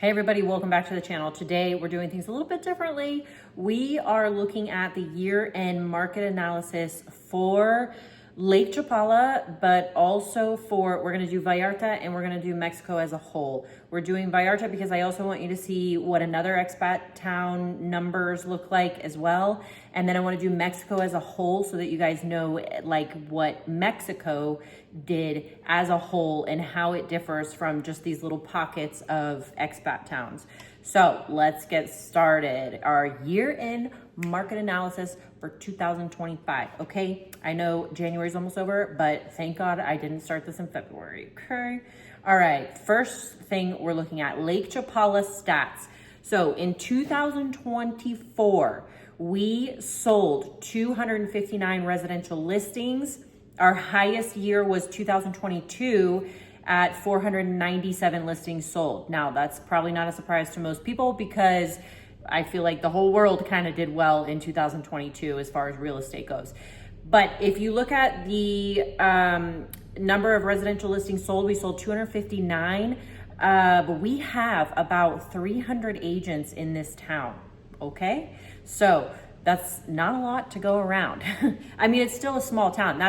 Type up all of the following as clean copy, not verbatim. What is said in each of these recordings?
Hey everybody, welcome back to the channel. Today we're doing things a little bit differently. We are looking at the year-end market analysis for Lake Chapala, but also we're gonna do Vallarta and we're gonna do Mexico as a whole. We're doing Vallarta because I also want you to see what another expat town numbers look like as well. And then I wanna do Mexico as a whole so that you guys know like what Mexico did as a whole and how it differs from just these little pockets of expat towns. So let's get started. Our year-end market analysis for 2025, okay? I know January's almost over, but thank God I didn't start this in February, okay? All right, first thing we're looking at, Lake Chapala stats. So in 2024, we sold 259 residential listings. Our highest year was 2022 at 497 listings sold. Now, that's probably not a surprise to most people because I feel like the whole world kind of did well in 2022 as far as real estate goes. But if you look at the number of residential listings sold, we sold 259, but we have about 300 agents in this town, okay? So that's not a lot to go around. I mean, it's still a small town.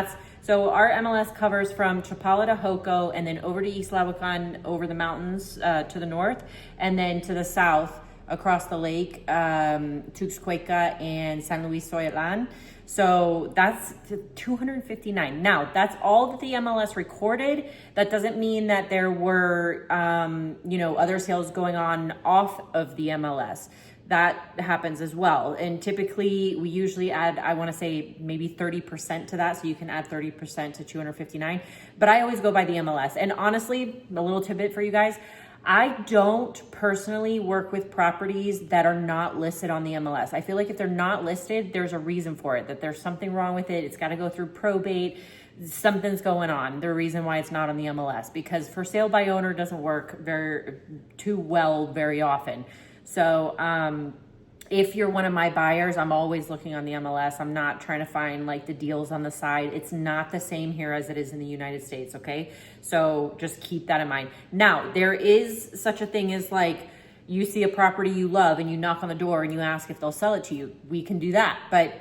So our MLS covers from Chapala to Joco and then over to East Labucan, over the mountains to the north, and then to the south across the lake, Tuxcueca and San Luis Soyalan. So that's 259. Now, that's all that the MLS recorded. That doesn't mean that there were, other sales going on off of the MLS. That happens as well. And typically we usually add, I wanna say maybe 30% to that. So you can add 30% to 259, but I always go by the MLS. And honestly, a little tidbit for you guys, I don't personally work with properties that are not listed on the MLS. I feel like if they're not listed, there's a reason for it, that there's something wrong with it. It's gotta go through probate. Something's going on. The reason why it's not on the MLS, because for sale by owner doesn't work too well very often. So if you're one of my buyers, I'm always looking on the MLS. I'm not trying to find like the deals on the side. It's not the same here as it is in the United States, okay? So just keep that in mind. Now, there is such a thing as like, you see a property you love and you knock on the door and you ask if they'll sell it to you. We can do that. But,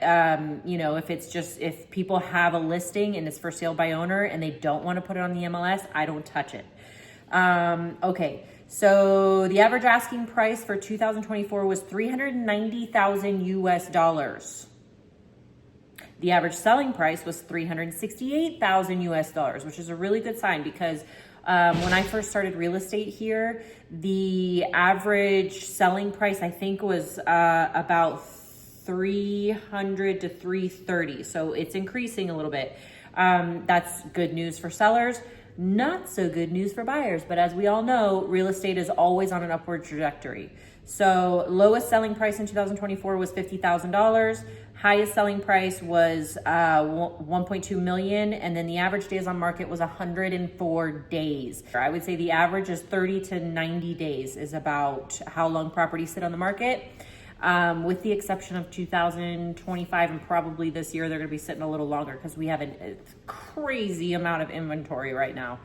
if people have a listing and it's for sale by owner and they don't want to put it on the MLS, I don't touch it. Okay. So the average asking price for 2024 was $390,000 US. The average selling price was $368,000 US, which is a really good sign because when I first started real estate here, the average selling price I think was about 300 to 330. So it's increasing a little bit. That's good news for sellers. Not so good news for buyers, but as we all know, real estate is always on an upward trajectory. So lowest selling price in 2024 was $50,000. Highest selling price was 1.2 million. And then the average days on market was 104 days. I would say the average is 30 to 90 days is about how long properties sit on the market. With the exception of 2025 and probably this year, they're going to be sitting a little longer because we have a crazy amount of inventory right now.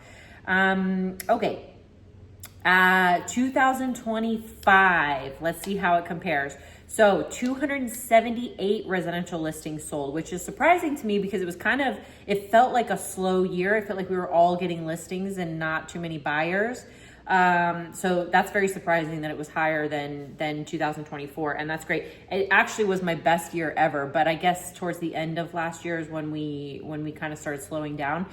2025, let's see how it compares. So 278 residential listings sold, which is surprising to me because it felt like a slow year. It felt like we were all getting listings and not too many buyers. So that's very surprising that it was higher than 2024, and that's great. It actually was my best year ever, but I guess towards the end of last year is when we kind of started slowing down.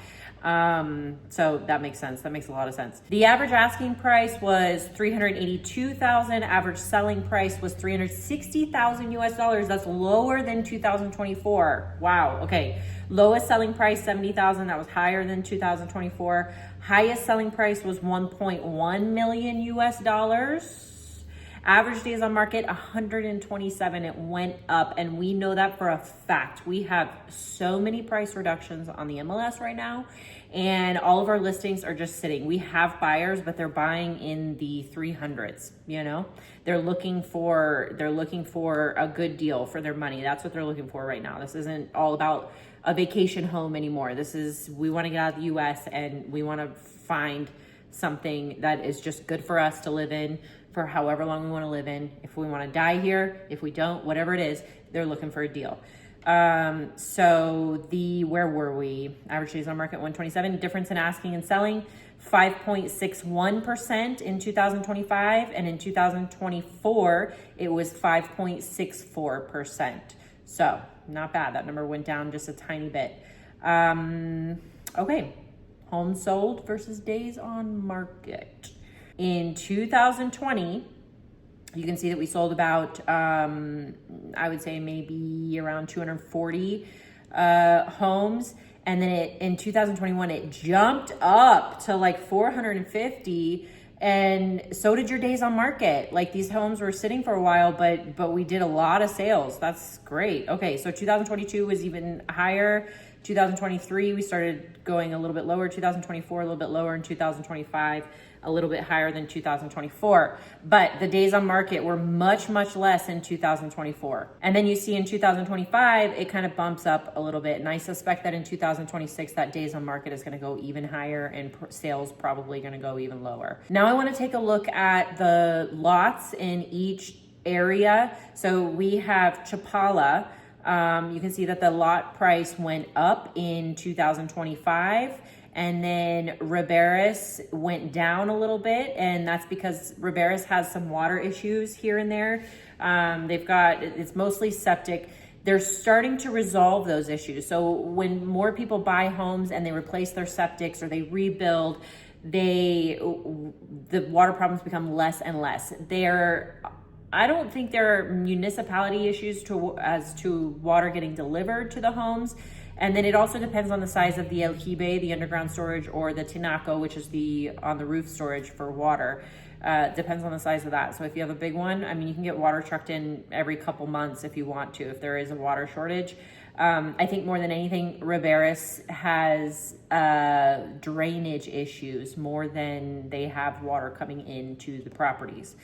So that makes sense. That makes a lot of sense. The average asking price was $382,000. Average selling price was $360,000 US. That's lower than 2024. Wow. Okay. Lowest selling price, $70,000. That was higher than 2024. Highest selling price was 1.1 million US. Average days on market, 127. It went up, and we know that for a fact. We have so many price reductions on the MLS right now, and all of our listings are just sitting. We have buyers, but they're buying in the 300s, They're looking for a good deal for their money. That's what they're looking for right now. This isn't all about a vacation home anymore. We want to get out of the US and we want to find something that is just good for us to live in, for however long we want to live in. If we want to die here, if we don't, whatever it is, they're looking for a deal. So where were we? Average days on market 127. Difference in asking and selling 5.61% in 2025, and in 2024 it was 5.64%. So not bad. That number went down just a tiny bit. Okay, homes sold versus days on market. In 2020, you can see that we sold about, I would say maybe around 240 homes. And then in 2021, it jumped up to like 450. And so did your days on market. Like, these homes were sitting for a while, but we did a lot of sales. That's great. Okay, so 2022 was even higher. 2023, we started going a little bit lower. 2024, a little bit lower. In 2025, a little bit higher than 2024. But the days on market were much, much less in 2024. And then you see in 2025, it kind of bumps up a little bit. And I suspect that in 2026, that days on market is going to go even higher, and sales probably going to go even lower. Now I want to take a look at the lots in each area. So we have Chapala. You can see that the lot price went up in 2025. And then Ribera's went down a little bit, and that's because Ribera's has some water issues here and there. It's mostly septic. They're starting to resolve those issues. So when more people buy homes and they replace their septics or they rebuild, the water problems become less and less. I don't think there are municipality issues as to water getting delivered to the homes. And then it also depends on the size of the aljibe, the underground storage, or the tinaco, which is the on the roof storage for water. Depends on the size of that. So if you have a big one, I mean, you can get water trucked in every couple months if you want to, if there is a water shortage. I think more than anything, Ribera's has drainage issues more than they have water coming into the properties.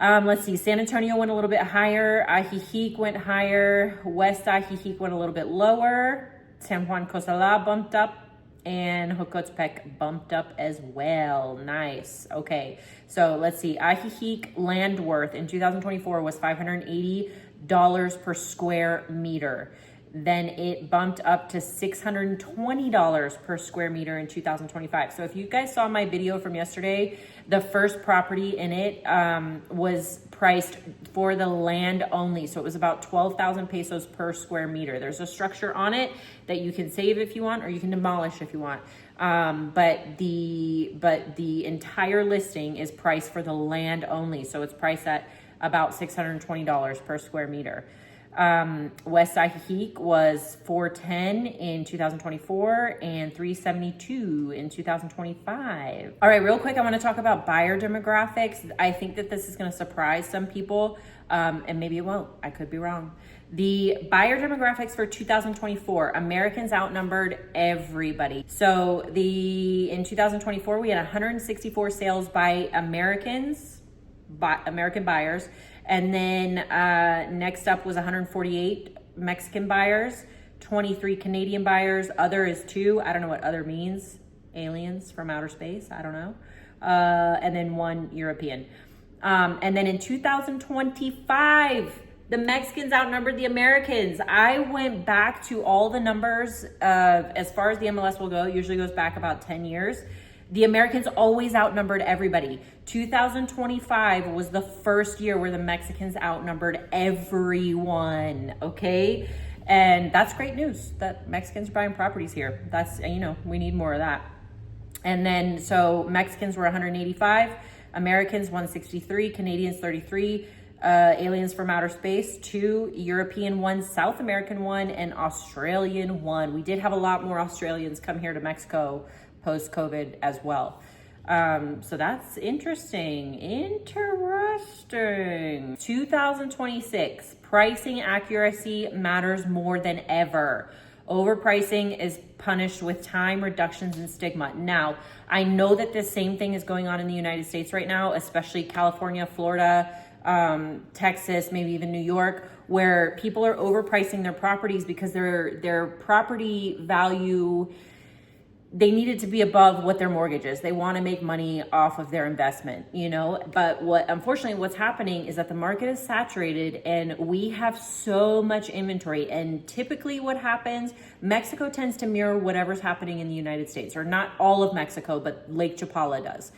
Let's see, San Antonio went a little bit higher. Ajijic went higher. West Ajijic went a little bit lower. San Juan Cosala bumped up, and Jocotepec bumped up as well. Nice. Okay, so let's see. Ajijic land worth in 2024 was $580 per square meter. Then it bumped up to $620 per square meter in 2025. So if you guys saw my video from yesterday, the first property in it was priced for the land only. So it was about 12,000 pesos per square meter. There's a structure on it that you can save if you want, or you can demolish if you want. But the entire listing is priced for the land only. So it's priced at about $620 per square meter. West Ajijic was $410 in 2024 and $372 in 2025. All right, real quick, I want to talk about buyer demographics. I think that this is going to surprise some people, and maybe it won't. I could be wrong. The buyer demographics for 2024, Americans outnumbered everybody. So in 2024, we had 164 sales by American buyers. And then next up was 148 Mexican buyers, 23 Canadian buyers. Other is 2. I don't know what other means. Aliens from outer space. I don't know. And then 1 European. And then in 2025, the Mexicans outnumbered the Americans. I went back to all the numbers as far as the MLS will go. It usually goes back about 10 years. The Americans always outnumbered everybody. 2025 was the first year where the Mexicans outnumbered everyone, okay? And that's great news that Mexicans are buying properties here. That's, we need more of that. And then, so Mexicans were 185, Americans 163, Canadians 33, aliens from outer space 2, European 1, South American 1, and Australian 1. We did have a lot more Australians come here to Mexico post-COVID as well. So that's interesting. 2026, pricing accuracy matters more than ever. Overpricing is punished with time, reductions, and stigma. Now, I know that the same thing is going on in the United States right now, especially California, Florida, Texas, maybe even New York, where people are overpricing their properties because their property value they need it to be above what their mortgage is. They want to make money off of their investment, but unfortunately what's happening is that the market is saturated and we have so much inventory. And typically what happens, Mexico tends to mirror whatever's happening in the United States, or not all of Mexico, but Lake Chapala does.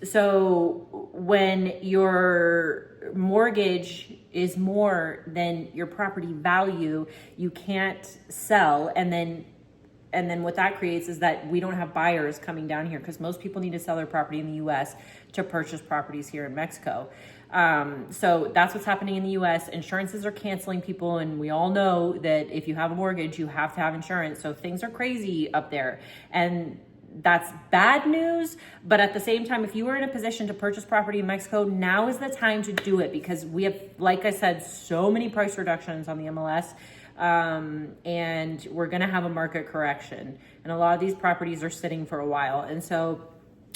So when your mortgage is more than your property value, you can't sell. And then what that creates is that we don't have buyers coming down here, because most people need to sell their property in the US to purchase properties here in Mexico. So that's what's happening in the US. Insurances are canceling people, and we all know that if you have a mortgage, you have to have insurance. So things are crazy up there. And that's bad news. But at the same time, if you were in a position to purchase property in Mexico, now is the time to do it, because we have, like I said, so many price reductions on the MLS. And we're going to have a market correction, and a lot of these properties are sitting for a while. And so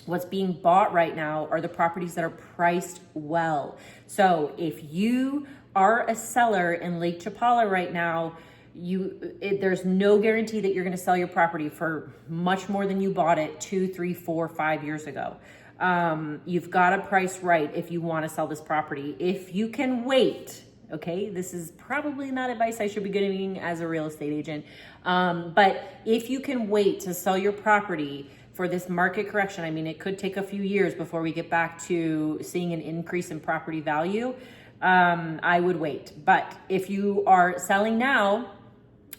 what's being bought right now are the properties that are priced well. So if you are a seller in Lake Chapala right now, there's no guarantee that you're going to sell your property for much more than you bought it 2, 3, 4, 5 years ago. You've got to price right if you want to sell this property. If you can wait, okay, this is probably not advice I should be giving as a real estate agent, but if you can wait to sell your property for this market correction, I mean, it could take a few years before we get back to seeing an increase in property value. I would wait. But if you are selling now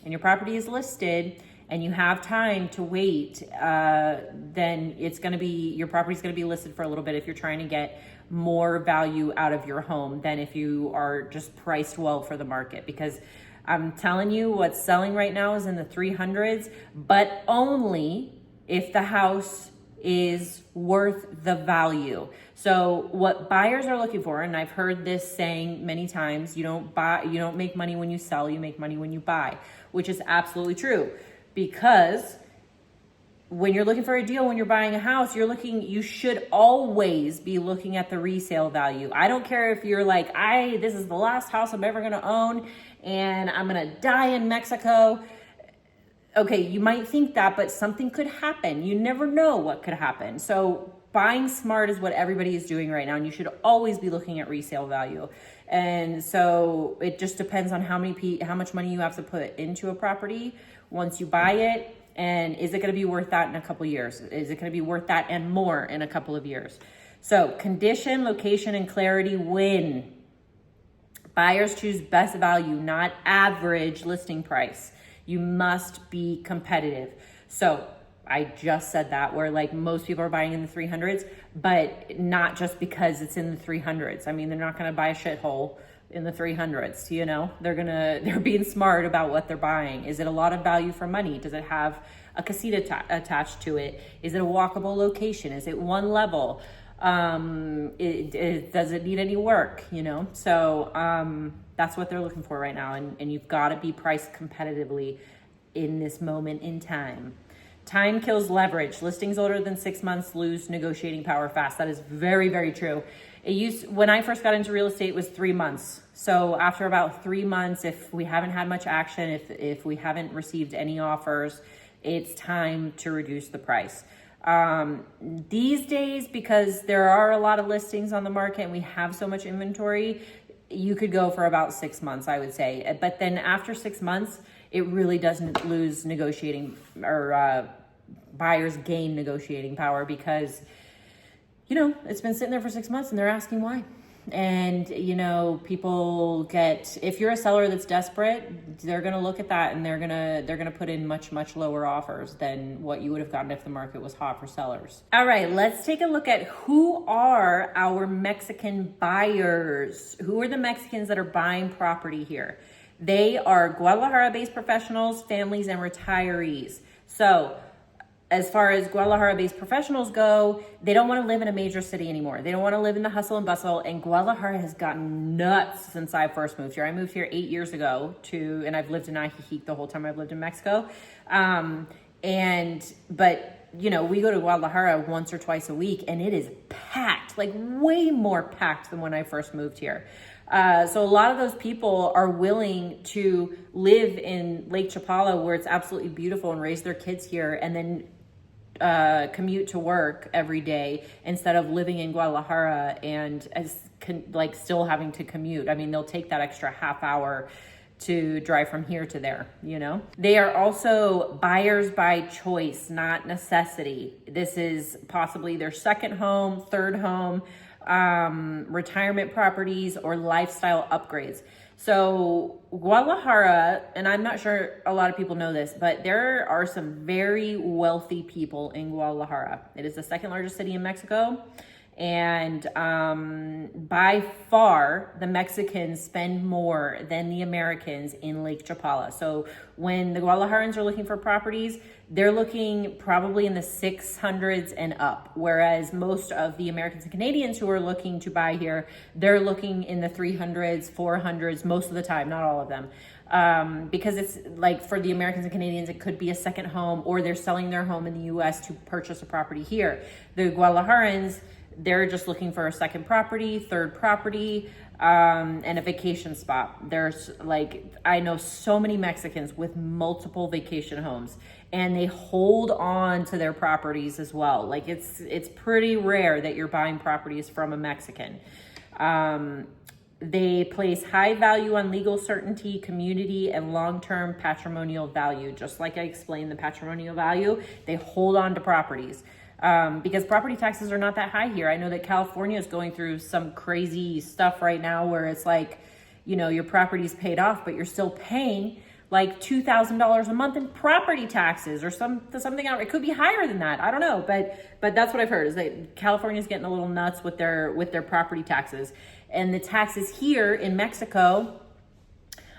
and your property is listed and you have time to wait, then your property's going to be listed for a little bit if you're trying to get more value out of your home than if you are just priced well for the market. Because I'm telling you, what's selling right now is in the 300s, but only if the house is worth the value. So what buyers are looking for, and I've heard this saying many times, you don't make money when you sell, you make money when you buy, which is absolutely true. Because when you're looking for a deal, when you're buying a house, you should always be looking at the resale value. I don't care if you're like, this is the last house I'm ever gonna own and I'm gonna die in Mexico. Okay, you might think that, but something could happen. You never know what could happen. So buying smart is what everybody is doing right now, and you should always be looking at resale value. And so it just depends on how much money you have to put into a property once you buy it, and is it going to be worth that in a couple of years? Is it going to be worth that and more in a couple of years? So condition, location, and clarity win. Buyers choose best value, not average listing price. You must be competitive. So I just said that, where like most people are buying in the 300s, but not just because it's in the 300s. I mean, they're not going to buy a shithole in the 300s, they're being smart about what they're buying. Is it a lot of value for money? Does it have a casita attached to it? Is it a walkable location? Is it one level? Does it need any work? So that's what they're looking for right now. And you've got to be priced competitively in this moment in time. Time kills leverage. Listings older than 6 months lose negotiating power fast. That is very, very true. When I first got into real estate, it was 3 months. So after about 3 months, if we haven't had much action, if we haven't received any offers, it's time to reduce the price. These days, because there are a lot of listings on the market and we have so much inventory, you could go for about 6 months, I would say. But then after 6 months, it really doesn't lose negotiating, or buyers gain negotiating power, because it's been sitting there for 6 months and they're asking why. And people if you're a seller that's desperate, they're going to look at that and they're going to put in much, much lower offers than what you would have gotten if the market was hot for sellers. All right, let's take a look at who are our Mexican buyers. Who are the Mexicans that are buying property here? They are Guadalajara-based professionals, families, and retirees. So as far as Guadalajara-based professionals go, they don't want to live in a major city anymore. They don't want to live in the hustle and bustle, and Guadalajara has gotten nuts since I first moved here. I moved here 8 years ago and I've lived in Ajijic the whole time I've lived in Mexico. But we go to Guadalajara once or twice a week, and it is packed. packed, like way more packed than when I first moved here. So a lot of those people are willing to live in Lake Chapala, where it's absolutely beautiful, and raise their kids here, and then commute to work every day instead of living in Guadalajara and still having to commute. I mean, they'll take that extra half hour to drive from here to there, you know? They are also buyers by choice, not necessity. This is possibly their second home, third home, retirement properties, or lifestyle upgrades. So Guadalajara, and I'm not sure a lot of people know this, but there are some very wealthy people in Guadalajara. It is the second largest city in Mexico. And by far, the Mexicans spend more than the Americans in Lake Chapala. So when the Guadalajarans are looking for properties, they're looking probably in the 600s and up. Whereas most of the Americans and Canadians who are looking to buy here, they're looking in the 300s, 400s, most of the time, not all of them. Because it's like, for the Americans and Canadians, it could be a second home, or they're selling their home in the US to purchase a property here. The Guadalajarans, they're just looking for a second property, third property, and a vacation spot. There's I know so many Mexicans with multiple vacation homes, and they hold on to their properties as well. Like it's pretty rare that you're buying properties from a Mexican. They place high value on legal certainty, community, and long-term patrimonial value. Just like I explained the patrimonial value, they hold on to properties. Because property taxes are not that high here. I know that California is going through some crazy stuff right now where it's like, you know, your property's paid off, but you're still paying like $2,000 a month in property taxes, or something else. It could be higher than that. I don't know, but that's what I've heard, is that California's getting a little nuts with their property taxes. And the taxes here in Mexico,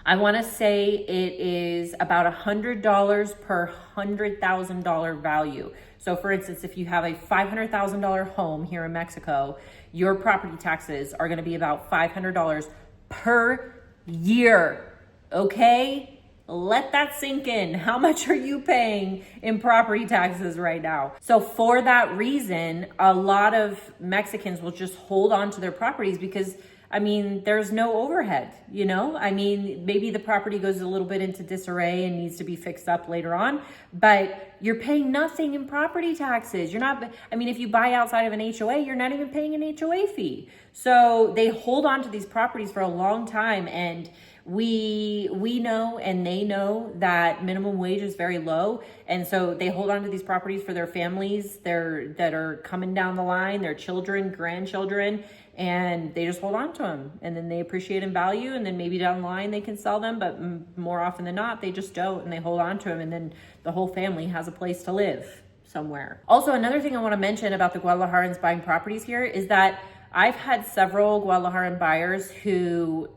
I want to say it is about $100 per $100,000 value. So for instance, if you have a $500,000 home here in Mexico, your property taxes are going to be about $500 per year. Okay? Let that sink in. How much are you paying in property taxes right now? So for that reason, a lot of Mexicans will just hold on to their properties because, I mean, there's no overhead, you know? I mean, maybe the property goes a little bit into disarray and needs to be fixed up later on, but you're paying nothing in property taxes. You're not, I mean, if you buy outside of an HOA, you're not even paying an HOA fee. So they hold on to these properties for a long time, and we know, and they know, that minimum wage is very low, and so they hold on to these properties for their families that are coming down the line, their children, grandchildren, and they just hold on to them, and then they appreciate in value, and then maybe down the line they can sell them, but more often than not they just don't, and they hold on to them, and then the whole family has a place to live somewhere. Also, another thing I want to mention about the Guadalajarans buying properties here is that I've had several Guadalajaran buyers who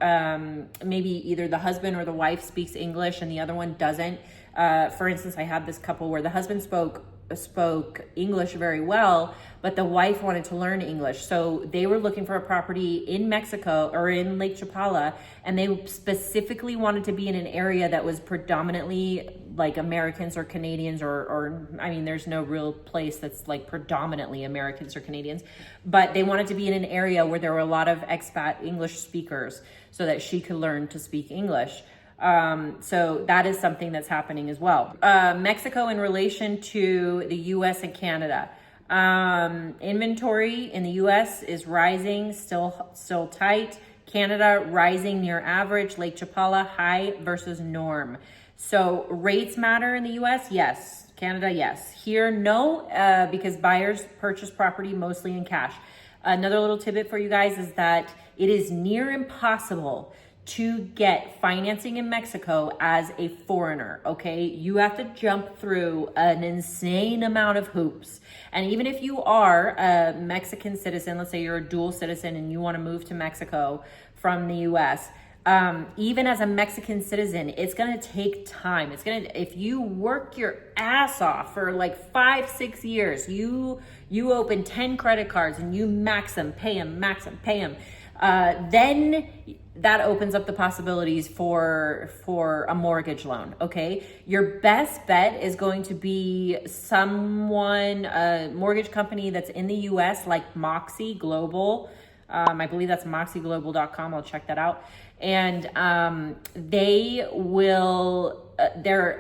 maybe either the husband or the wife speaks English and the other one doesn't. For instance, I had this couple where the husband spoke English very well, but the wife wanted to learn English. So they were looking for a property in Mexico or in Lake Chapala, and they specifically wanted to be in an area that was predominantly like Americans or Canadians, or I mean, there's no real place that's like predominantly Americans or Canadians, but they wanted to be in an area where there were a lot of expat English speakers so that she could learn to speak English. So that is something that's happening as well. Mexico in relation to the US and Canada. Inventory in the US is rising, still tight. Canada rising near average. Lake Chapala high versus norm. So rates matter in the US? Yes. Canada, yes. Here, no, because buyers purchase property mostly in cash. Another little tidbit for you guys is that it is near impossible to get financing in Mexico as a foreigner, okay? You have to jump through an insane amount of hoops. And even if you are a Mexican citizen, let's say you're a dual citizen and you wanna move to Mexico from the US, even as a Mexican citizen, it's gonna take time. If you work your ass off for like 5-6 years, you open 10 credit cards and you max them, pay them, then that opens up the possibilities for a mortgage loan. Okay, your best bet is going to be a mortgage company that's in the US, like Moxie Global. I believe that's moxieglobal.com. I'll check that out. And they're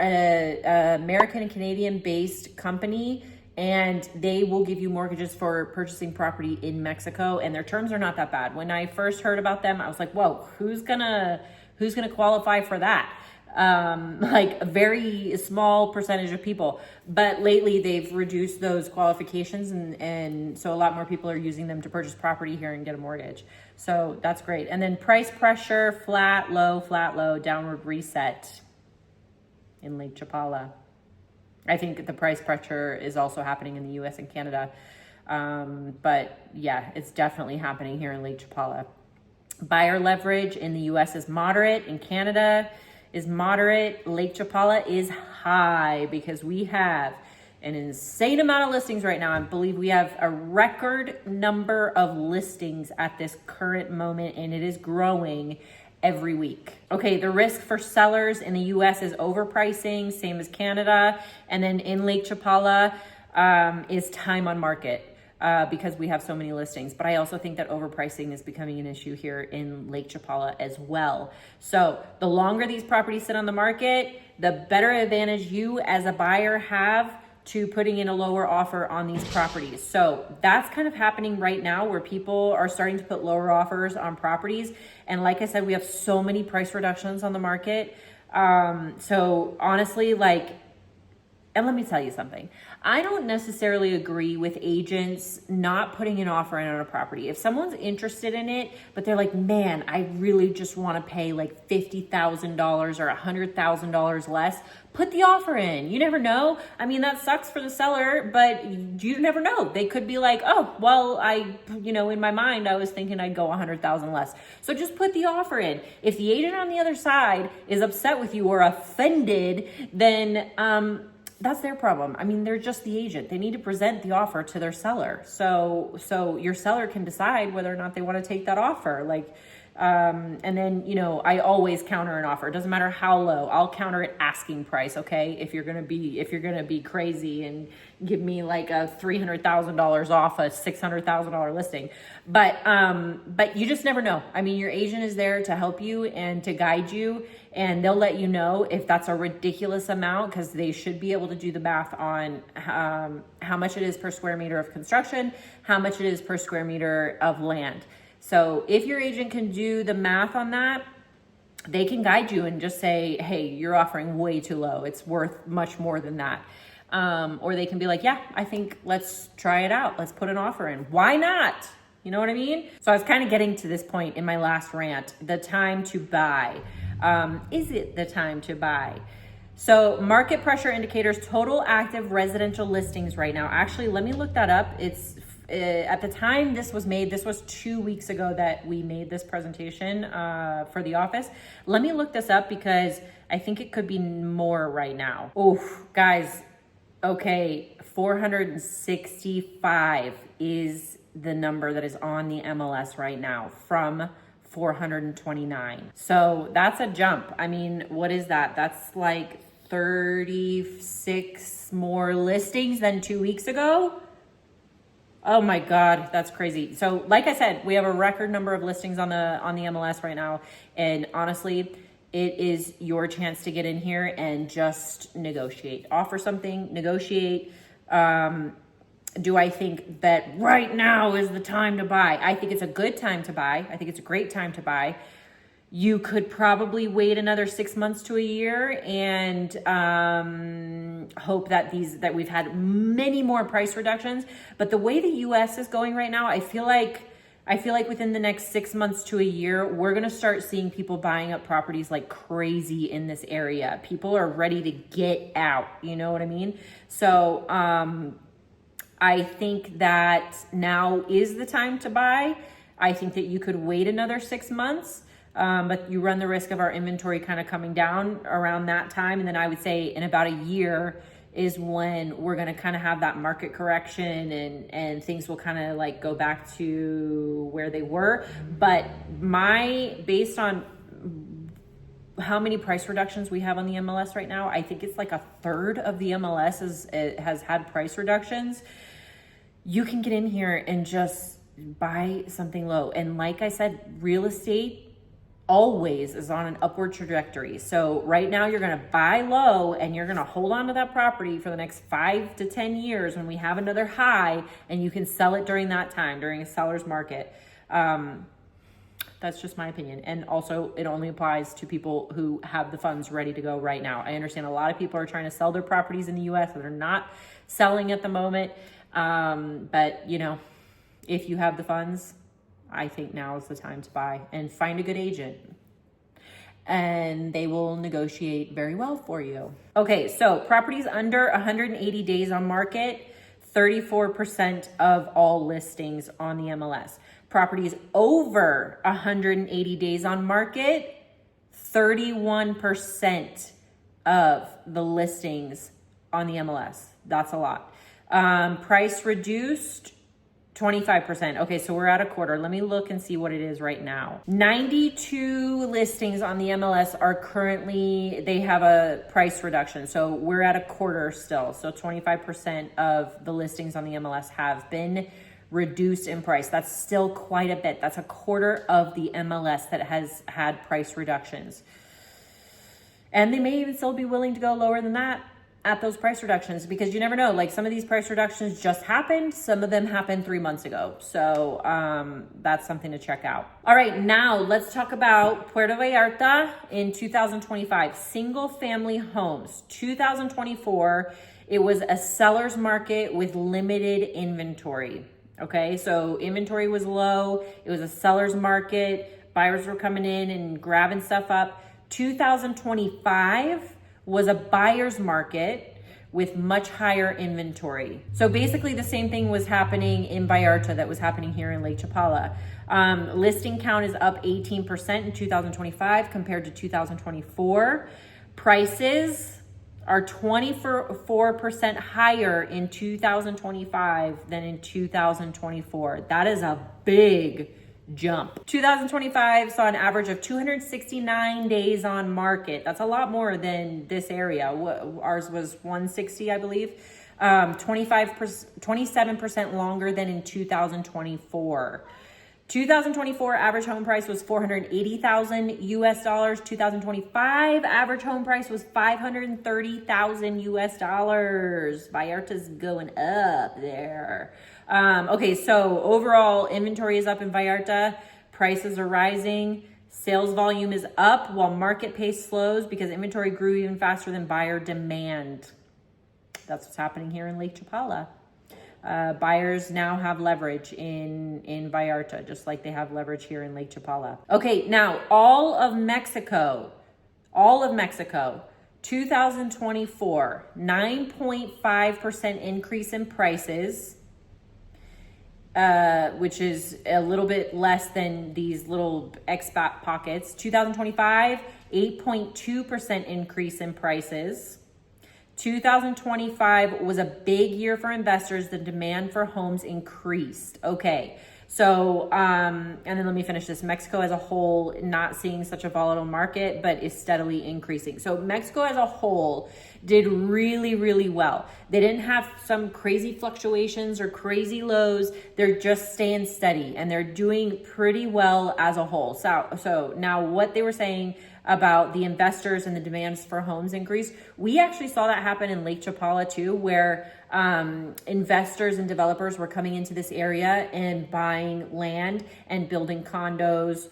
an American and Canadian based company, and they will give you mortgages for purchasing property in Mexico, and their terms are not that bad. When I first heard about them, I was like, whoa, who's gonna qualify for that? Like a very small percentage of people. But lately they've reduced those qualifications, and so a lot more people are using them to purchase property here and get a mortgage. So that's great. And then price pressure, flat, low, downward reset in Lake Chapala. I think the price pressure is also happening in the US and Canada. But yeah, it's definitely happening here in Lake Chapala. Buyer leverage in the US is moderate. In Canada is moderate. Lake Chapala is high because we have an insane amount of listings right now. I believe we have a record number of listings at this current moment, and it is growing every week. Okay, the risk for sellers in the US is overpricing, same as Canada. And then in Lake Chapala is time on market because we have so many listings. But I also think that overpricing is becoming an issue here in Lake Chapala as well. So the longer these properties sit on the market, the better advantage you as a buyer have to putting in a lower offer on these properties. So that's kind of happening right now, where people are starting to put lower offers on properties. And like I said, we have so many price reductions on the market. So honestly, and let me tell you something. I don't necessarily agree with agents not putting an offer in on a property. If someone's interested in it, but they're like, man, I really just want to pay like $50,000 or $100,000 less, put the offer in. You never know. I mean, that sucks for the seller, but you never know. They could be like, oh, well, in my mind, I was thinking I'd go 100,000 less. So just put the offer in. If the agent on the other side is upset with you or offended, then, that's their problem. I mean, they're just the agent. They need to present the offer to their seller. So your seller can decide whether or not they want to take that offer. And then, I always counter an offer. It doesn't matter how low. I'll counter it asking price. Okay. If you're going to be crazy and give me like a $300,000 off a $600,000 listing. But you just never know. I mean, your agent is there to help you and to guide you, and they'll let you know if that's a ridiculous amount, because they should be able to do the math on how much it is per square meter of construction, how much it is per square meter of land. So if your agent can do the math on that, they can guide you and just say, hey, you're offering way too low. It's worth much more than that. Or they can be like, yeah, I think let's try it out. Let's put an offer in. Why not? You know what I mean? So I was kind of getting to this point in my last rant, the time to buy. Is it the time to buy? So market pressure indicators, total active residential listings right now. Actually, let me look that up. It's at the time this was made, this was 2 weeks ago that we made this presentation for the office. Let me look this up because I think it could be more right now. Oh, guys, okay, 465 is the number that is on the MLS right now from 429. So that's a jump. I mean, what is that? That's like 36 more listings than 2 weeks ago. Oh my God, that's crazy. So like I said, we have a record number of listings on the MLS right now. And honestly, it is your chance to get in here and just negotiate. Offer something, negotiate. Do I think that right now is the time to buy? I think it's a good time to buy. I think it's a great time to buy. You could probably wait another 6 months to a year and hope that we've had many more price reductions. But the way the US is going right now, I feel like within the next 6 months to a year, we're gonna start seeing people buying up properties like crazy in this area. People are ready to get out. You know what I mean? So I think that now is the time to buy. I think that you could wait another 6 months. But you run the risk of our inventory kind of coming down around that time. And then I would say in about a year is when we're going to kind of have that market correction and things will kind of like go back to where they were. But based on how many price reductions we have on the MLS right now, I think it's like a third of the MLS has had price reductions. You can get in here and just buy something low. And like I said, real estate always is on an upward trajectory. So right now you're going to buy low and you're going to hold on to that property for the next 5 to 10 years when we have another high, and you can sell it during that time, during a seller's market. That's just my opinion. And also it only applies to people who have the funds ready to go right now. I understand a lot of people are trying to sell their properties in the US that are not selling at the moment. But you know, if you have the funds, I think now is the time to buy, and find a good agent and they will negotiate very well for you. Okay, so properties under 180 days on market, 34% of all listings on the MLS. Properties over 180 days on market, 31% of the listings on the MLS. That's a lot. Price reduced, 25%. Okay, so we're at a quarter. Let me look and see what it is right now. 92 listings on the MLS are currently, they have a price reduction. So we're at a quarter still. So 25% of the listings on the MLS have been reduced in price. That's still quite a bit. That's a quarter of the MLS that has had price reductions. And they may even still be willing to go lower than that at those price reductions, because you never know. Like, some of these price reductions just happened. Some of them happened 3 months ago. So that's something to check out. All right, now let's talk about Puerto Vallarta in 2025. Single family homes. 2024, it was a seller's market with limited inventory. Okay, so inventory was low. It was a seller's market. Buyers were coming in and grabbing stuff up. 2025 was a buyer's market with much higher inventory. So basically the same thing was happening in Vallarta that was happening here in Lake Chapala. Listing count is up 18% in 2025 compared to 2024. Prices are 24% higher in 2025 than in 2024. That is a big jump. 2025 saw an average of 269 days on market. That's a lot more than this area. Ours was 160, I believe. 27% longer than in 2024. 2024 average home price was $480,000 US dollars. 2025 average home price was $530,000 US dollars. Vallarta's going up there. Okay, so overall inventory is up in Vallarta. Prices are rising. Sales volume is up while market pace slows because inventory grew even faster than buyer demand. That's what's happening here in Lake Chapala. Buyers now have leverage in Vallarta, just like they have leverage here in Lake Chapala. Okay, now all of Mexico, 2024, 9.5% increase in prices, which is a little bit less than these little expat pockets. 2025, 8.2% increase in prices. 2025 was a big year for investors. The demand for homes increased. Okay, so, and then let me finish this. Mexico as a whole, not seeing such a volatile market, but is steadily increasing. So Mexico as a whole did really, really well. They didn't have some crazy fluctuations or crazy lows. They're just staying steady and they're doing pretty well as a whole. So now what they were saying about the investors and the demands for homes increase, we actually saw that happen in Lake Chapala too, where investors and developers were coming into this area and buying land and building condos,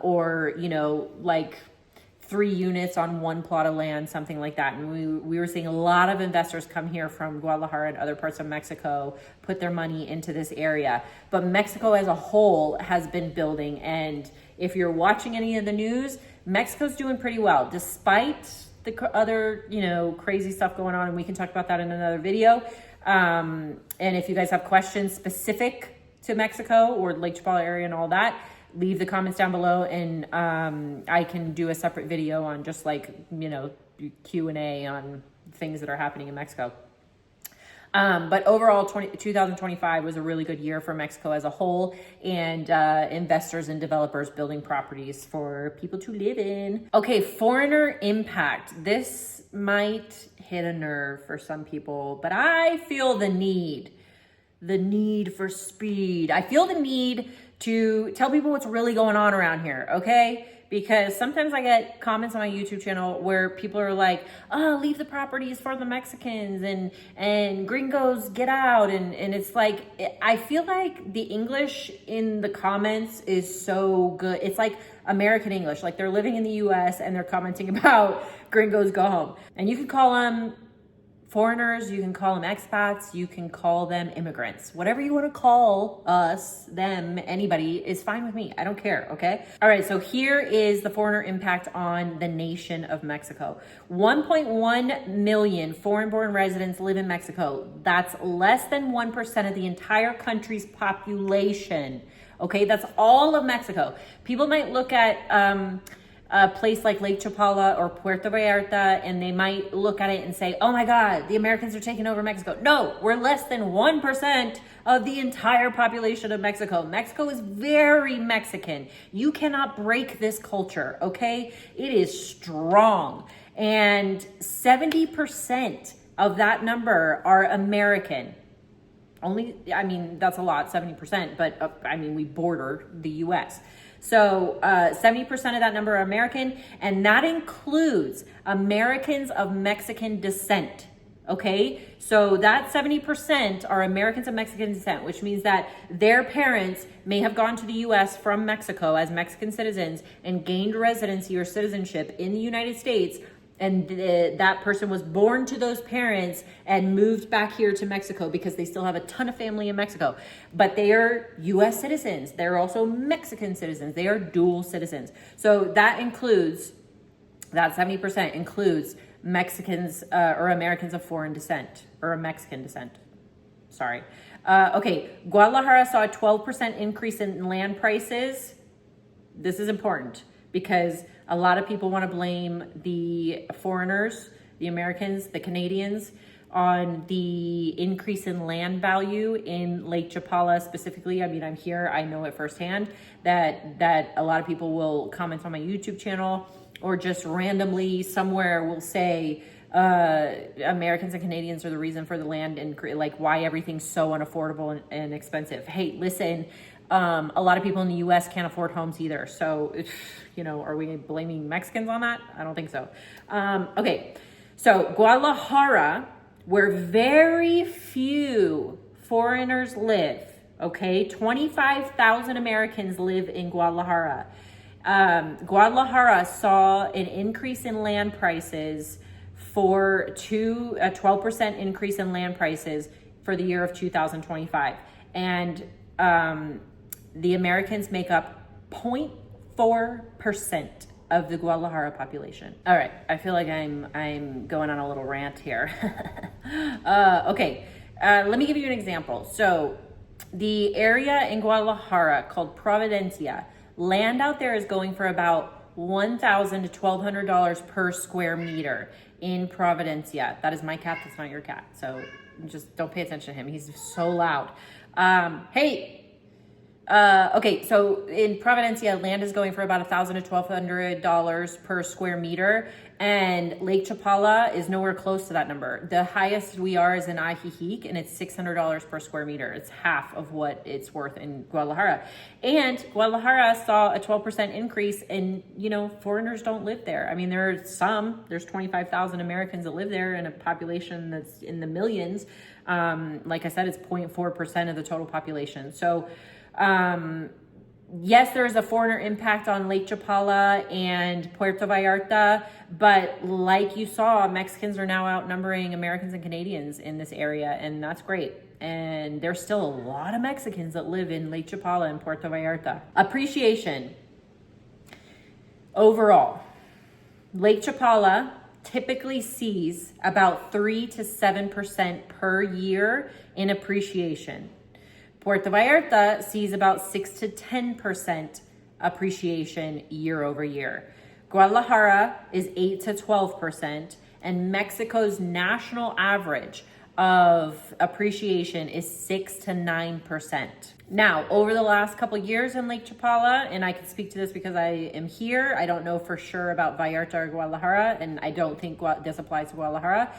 or, you know, like 3 units on 1 plot of land, something like that. And we were seeing a lot of investors come here from Guadalajara and other parts of Mexico, put their money into this area. But Mexico as a whole has been building. And if you're watching any of the news, Mexico's doing pretty well, despite the other, you know, crazy stuff going on. And we can talk about that in another video. And if you guys have questions specific to Mexico or Lake Chapala area and all that, leave the comments down below, and I can do a separate video on just, like, you know, Q&A on things that are happening in Mexico. But overall, 2025 was a really good year for Mexico as a whole, and investors and developers building properties for people to live in. Okay, foreigner impact. This might hit a nerve for some people, but I feel the need for speed. I feel the need to tell people what's really going on around here, okay? Because sometimes I get comments on my YouTube channel where people are like, oh, leave the properties for the Mexicans and gringos get out. And it's like, I feel like the English in the comments is so good. It's like American English, like they're living in the US and they're commenting about gringos go home. And you can call them foreigners, you can call them expats, you can call them immigrants. Whatever you want to call us, them, anybody is fine with me. I don't care, okay? All right, so here is the foreigner impact on the nation of Mexico. 1.1 million foreign-born residents live in Mexico. That's less than 1% of the entire country's population, okay? That's all of Mexico. People might look at a place like Lake Chapala or Puerto Vallarta, and they might look at it and say, oh my God, the Americans are taking over Mexico. No, we're less than 1% of the entire population of Mexico. Mexico is very Mexican. You cannot break this culture, okay? It is strong. And 70% of that number are American. I mean, that's a lot, 70%, but we border the US. So 70% of that number are American, and that includes Americans of Mexican descent, okay? So that 70% are Americans of Mexican descent, which means that their parents may have gone to the US from Mexico as Mexican citizens and gained residency or citizenship in the United States, and that person was born to those parents and moved back here to Mexico because they still have a ton of family in Mexico. But they are US citizens. They're also Mexican citizens. They are dual citizens. So that 70% includes Mexicans or Americans of foreign descent or Mexican descent. Sorry. Okay, Guadalajara saw a 12% increase in land prices. This is important because a lot of people want to blame the foreigners, the Americans, the Canadians, on the increase in land value in Lake Chapala specifically. I mean, I'm here, I know it firsthand that a lot of people will comment on my YouTube channel or just randomly somewhere will say Americans and Canadians are the reason for the land and like why everything's so unaffordable and expensive. Hey, listen, a lot of people in the US can't afford homes either. So, are we blaming Mexicans on that? I don't think so. Okay, so Guadalajara, where very few foreigners live, okay? 25,000 Americans live in Guadalajara. Guadalajara saw an increase in land prices a 12% increase in land prices for the year of 2025. And the Americans make up 0.4% of the Guadalajara population. All right, I feel like I'm going on a little rant here. Okay, let me give you an example. So the area in Guadalajara called Providencia, land out there is going for about $1,000 to $1,200 per square meter in Providencia. That is my cat, that's not your cat. So just don't pay attention to him. He's so loud. Okay, so in Providencia, land is going for about $1,000 to $1,200 per square meter, and Lake Chapala is nowhere close to that number. The highest we are is in Ajijic, and it's $600 per square meter. It's half of what it's worth in Guadalajara. And Guadalajara saw a 12% increase, and foreigners don't live there. I mean, there's 25,000 Americans that live there in a population that's in the millions. Like I said, it's 0.4% of the total population. So, yes, there is a foreigner impact on Lake Chapala and Puerto Vallarta, but like you saw, Mexicans are now outnumbering Americans and Canadians in this area, and that's great. And there's still a lot of Mexicans that live in Lake Chapala and Puerto Vallarta. Appreciation. Overall, Lake Chapala typically sees about 3 to 7% per year in appreciation. Puerto Vallarta sees about 6 to 10% appreciation year over year. Guadalajara is 8 to 12%, and Mexico's national average of appreciation is 6 to 9%. Now, over the last couple of years in Lake Chapala, and I can speak to this because I am here, I don't know for sure about Vallarta or Guadalajara, and I don't think this applies to Guadalajara.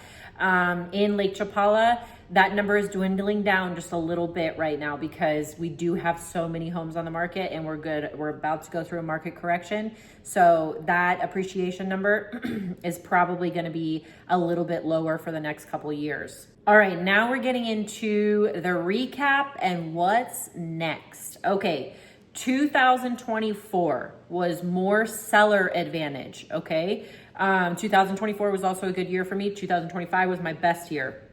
In Lake Chapala, that number is dwindling down just a little bit right now because we do have so many homes on the market and we're about to go through a market correction. So that appreciation number is probably going to be a little bit lower for the next couple of years. All right, now we're getting into the recap and what's next. Okay, 2024 was more seller advantage, okay? 2024 was also a good year for me. 2025 was my best year.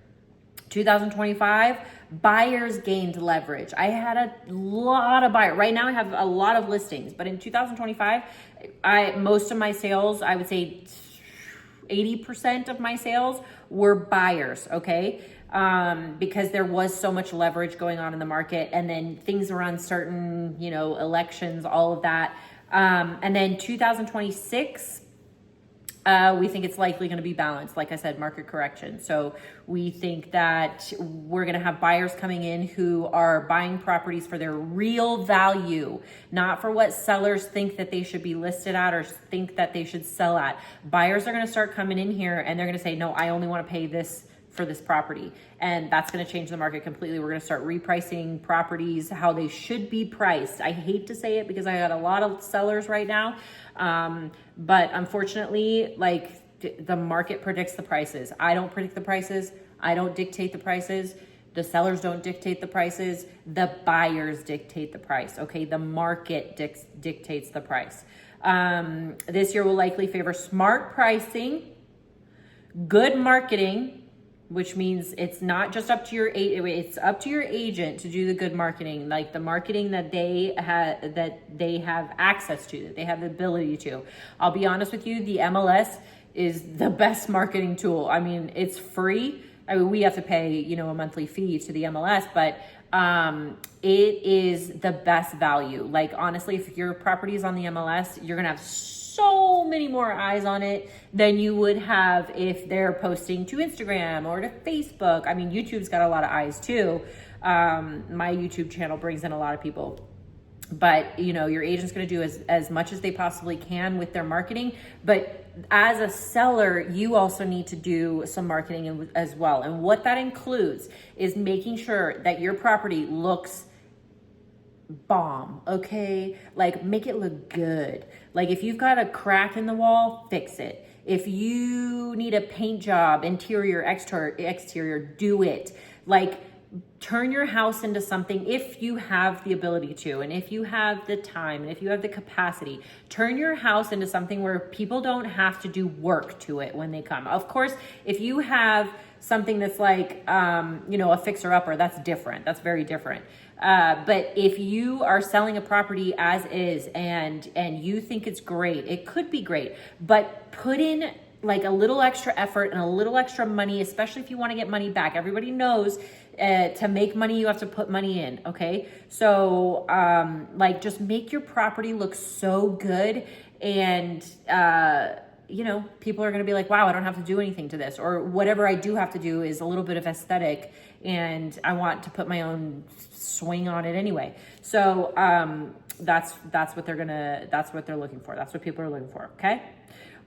2025, buyers gained leverage. I had a lot of buyers. Right now I have a lot of listings, but in 2025, most of my sales, I would say 80% of my sales were buyers, okay? Because there was so much leverage going on in the market, and then things were uncertain, you know, elections, all of that. And then 2026, we think it's likely going to be balanced. Like I said, market correction. So we think that we're going to have buyers coming in who are buying properties for their real value, not for what sellers think that they should be listed at or think that they should sell at. Buyers are going to start coming in here and they're going to say, no, I only want to pay this for this property. And that's going to change the market completely. We're going to start repricing properties how they should be priced. I hate to say it because I got a lot of sellers right now. But unfortunately, like the market predicts the prices. I don't predict the prices. I don't dictate the prices. The sellers don't dictate the prices. The buyers dictate the price. Okay. The market dictates the price. This year will likely favor smart pricing, good marketing, which means it's not just up to it's up to your agent to do the good marketing, like the marketing that they have access to, that they have the ability to. I'll be honest with you, the MLS is the best marketing tool. I mean, it's free. I mean, we have to pay, you know, a monthly fee to the MLS, but it is the best value. Like honestly, if your property is on the MLS, you're gonna have so many more eyes on it than you would have if they're posting to Instagram or to Facebook. I mean, YouTube's got a lot of eyes too. My YouTube channel brings in a lot of people. But, you know, your agent's going to do as much as they possibly can with their marketing. But as a seller, you also need to do some marketing as well. And what that includes is making sure that your property looks bomb, okay? Like make it look good. Like if you've got a crack in the wall, fix it. If you need a paint job, interior, exterior, do it. Like turn your house into something, if you have the ability to, and if you have the time, and if you have the capacity, turn your house into something where people don't have to do work to it when they come. Of course, if you have something that's like, you know, a fixer-upper, that's different. That's very different. But if you are selling a property as is and you think it's great, it could be great, but put in like a little extra effort and a little extra money, especially if you want to get money back. Everybody knows to make money, you have to put money in. Okay. So, like just make your property look so good and, you know, people are going to be like, wow, I don't have to do anything to this, or whatever I do have to do is a little bit of aesthetic and I want to put my own swing on it anyway. So, that's what that's what they're looking for. That's what people are looking for. Okay.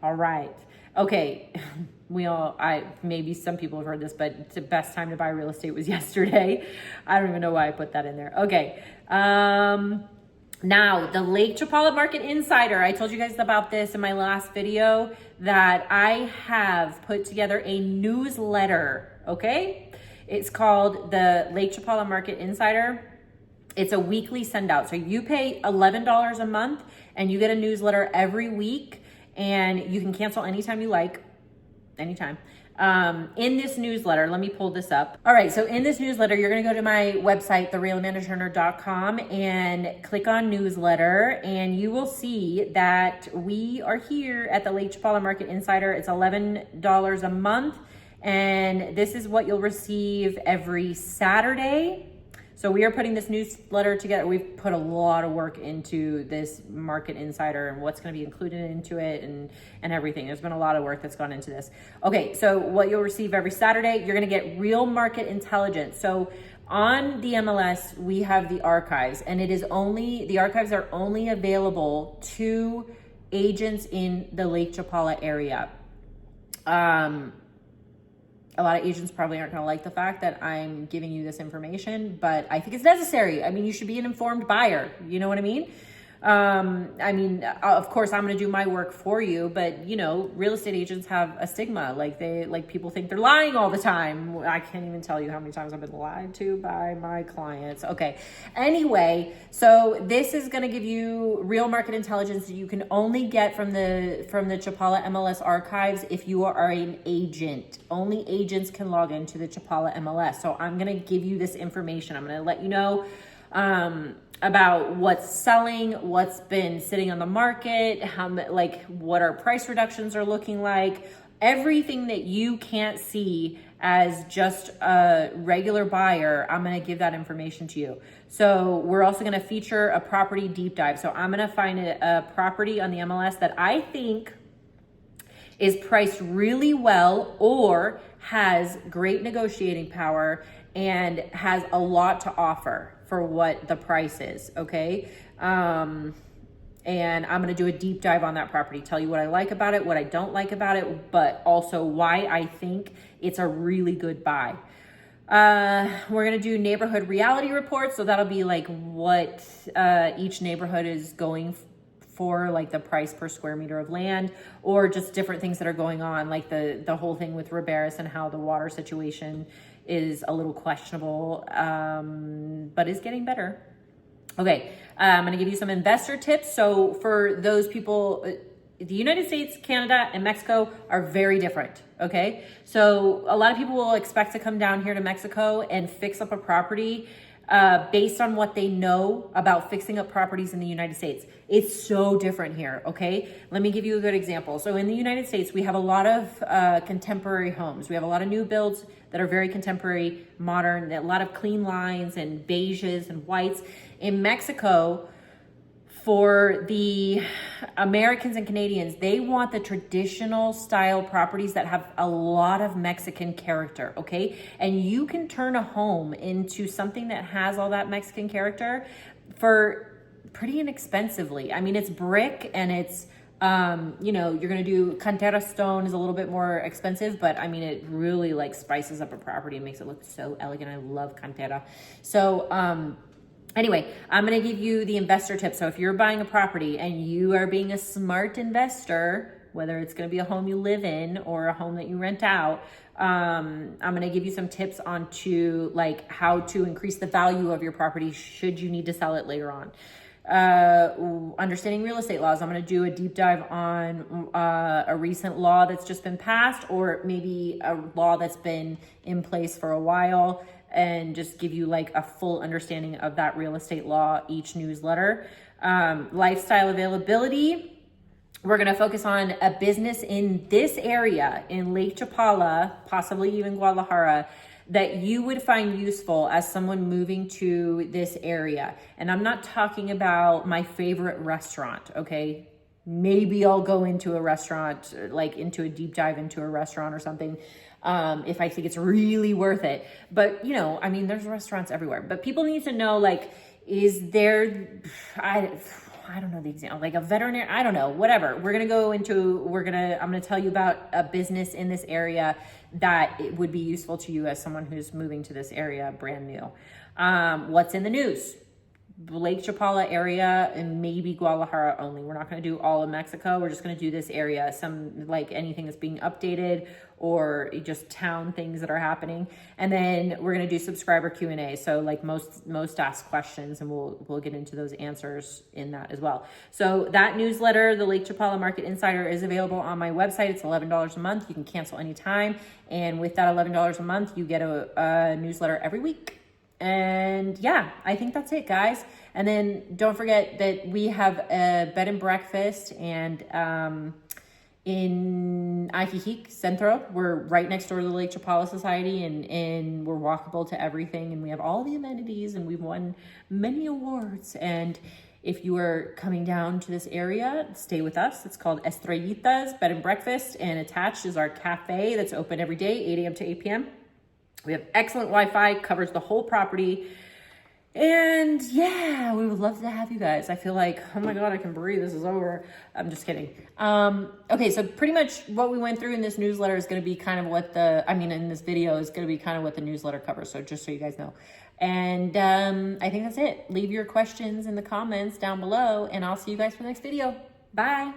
All right. Okay. Maybe some people have heard this, but the best time to buy real estate was yesterday. I don't even know why I put that in there. Okay. Now, the Lake Chapala Market Insider, I told you guys about this in my last video, that I have put together a newsletter, okay? It's called the Lake Chapala Market Insider. It's a weekly send out. So you pay $11 a month and you get a newsletter every week, and you can cancel anytime you like, anytime. In this newsletter, let me pull this up. All right, so in this newsletter, you're gonna go to my website, therealamandaturner.com, and click on newsletter, and you will see that we are here at the Lake Chapala Market Insider. It's $11 a month, and this is what you'll receive every Saturday. So we are putting this newsletter together. We've put a lot of work into this Market Insider and what's going to be included into it and everything. There's been a lot of work that's gone into this. Okay, so what you'll receive every Saturday, you're going to get real market intelligence. So on the MLS, we have the archives, and the archives are only available to agents in the Lake Chapala area. A lot of agents probably aren't going to like the fact that I'm giving you this information, but I think it's necessary. I mean, you should be an informed buyer. You know what I mean? Of course, I'm going to do my work for you, but real estate agents have a stigma. Like people think they're lying all the time. I can't even tell you how many times I've been lied to by my clients. Okay. Anyway, so this is going to give you real market intelligence that you can only get from the Chapala MLS archives if you are an agent. Only agents can log into the Chapala MLS. So I'm going to give you this information. I'm going to let you know, about what's selling, what's been sitting on the market, what our price reductions are looking like, everything that you can't see as just a regular buyer. I'm going to give that information to you. So we're also going to feature a property deep dive. So I'm going to find a property on the MLS that I think is priced really well or has great negotiating power and has a lot to offer for what the price is, okay? And I'm gonna do a deep dive on that property, tell you what I like about it, what I don't like about it, but also why I think it's a really good buy. We're gonna do neighborhood reality reports, so that'll be like what each neighborhood is going for, like the price per square meter of land, or just different things that are going on, like the whole thing with Riberas and how the water situation is a little questionable, but is getting better. Okay, I'm going to give you some investor tips. So for those people, the United States, Canada, and Mexico are very different, okay? So a lot of people will expect to come down here to Mexico and fix up a property based on what they know about fixing up properties in the United States. It's so different here, okay? Let me give you a good example. So in the United States, we have a lot of contemporary homes. We have a lot of new builds that are very contemporary, modern, a lot of clean lines and beiges and whites. In Mexico, for the Americans and Canadians, they want the traditional style properties that have a lot of Mexican character, okay? And you can turn a home into something that has all that Mexican character for pretty inexpensively. I mean, it's brick and it's, you're going to do cantera stone is a little bit more expensive, but I mean, it really like spices up a property and makes it look so elegant. I love cantera. So, anyway, I'm going to give you the investor tip. So if you're buying a property and you are being a smart investor, whether it's going to be a home you live in or a home that you rent out, I'm going to give you some tips on how to increase the value of your property should you need to sell it later on. Understanding real estate laws. I'm going to do a deep dive on a recent law that's just been passed, or maybe a law that's been in place for a while, and just give you like a full understanding of that real estate law each newsletter. Lifestyle availability. We're going to focus on a business in this area, in Lake Chapala, possibly even Guadalajara, that you would find useful as someone moving to this area. And I'm not talking about my favorite restaurant, okay? Maybe I'll go into a restaurant, like into a deep dive into a restaurant or something, if I think it's really worth it. But, there's restaurants everywhere. But people need to know, is there, I don't know the example, like a veterinary, I don't know, whatever. I'm going to tell you about a business in this area that it would be useful to you as someone who's moving to this area brand new. What's in the news? Lake Chapala area and maybe Guadalajara only. We're not going to do all of Mexico. We're just going to do this area. Some anything that's being updated or just town things that are happening. And then we're going to do subscriber Q&A. So most asked questions, and we'll get into those answers in that as well. So that newsletter, the Lake Chapala Market Insider, is available on my website. It's $11 a month. You can cancel anytime. And with that $11 a month, you get a newsletter every week. And yeah, I think that's it, guys. And then don't forget that we have a bed and breakfast, and in Ajijic Centro. We're right next door to the Lake Chapala Society, and we're walkable to everything, and we have all the amenities, and we've won many awards. And if you are coming down to this area, stay with us. It's called Estrellita's Bed and Breakfast, and attached is our cafe that's open every day, 8 a.m. to 8 p.m. We have excellent Wi-Fi, covers the whole property. And yeah, we would love to have you guys. I feel like, oh my God, I can breathe. This is over. I'm just kidding. Okay, so pretty much what we went through in this newsletter is going to be kind of what in this video is going to be kind of what the newsletter covers. So just so you guys know. And I think that's it. Leave your questions in the comments down below, and I'll see you guys for the next video. Bye.